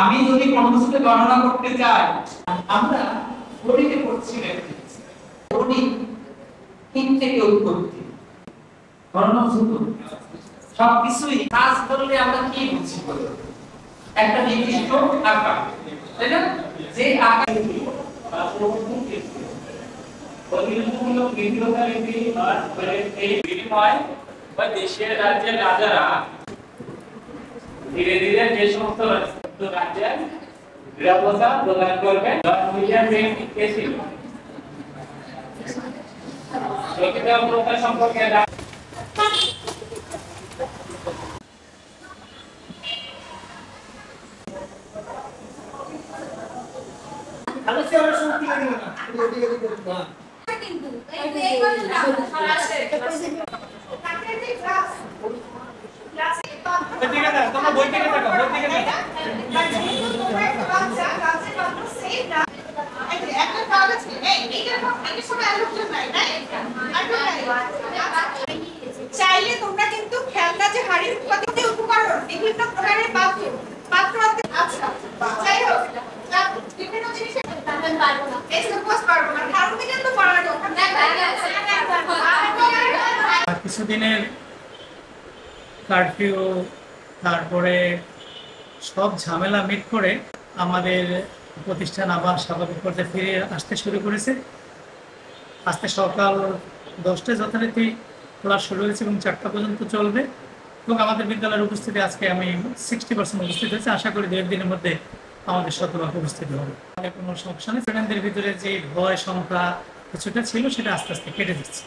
আমি যদি কর্মসূচি গণনা করতে চাই, আমরা গণিতে পড়ছিলেন গণিত তিন থেকে উৎপত্তি, গণসূত্র সবকিছুই কাজ করলে আমরা কি বুঝি বলো? একটা নির্দিষ্ট আকার, তাই না? যে আকার প্রতিনিধিমূলক নীতিগতানীতি আর এই বিনিময় বা দেশের রাজ্যের রাজারা ধীরে ধীরে যে সমস্ত রাজ্যের নিরাপত্তা প্রদান করবে কে ছিল সম্পর্কে চাইলে তোমরা কিন্তু খেলনা যে হাড়ির উৎপাদনে উপকরণ বিভিন্ন প্রকারের পাত্র আচ্ছা যাই হোক বিভিন্ন জিনিসের পারবো না এই সাপোজ পারবো না কারণ কিন্তু পারা যাবে না। কিছুদিনের কারফিউ, তারপরে সব ঝামেলা মিট করে আমাদের প্রতিষ্ঠান আবার স্বাভাবিক পর্যায়ে ফিরে আসতে শুরু করেছে। আজকে সকাল 10টায় যথারীতি ক্লাস শুরু হয়েছে এবং 4টা পর্যন্ত চলবে এবং আমাদের বিদ্যালয়ের উপস্থিতি আজকে আমি 60% উপস্থিত হয়েছে। আশা করি 2 দিনের মধ্যে আমাদের শতভাগ উপস্থিত হবে। কোনো সমস্যা নেই। স্টুডেন্টদের ভিতরে যে ভয় সংখ্যা কিছুটা ছিল সেটা আস্তে আস্তে কেটে যাচ্ছে।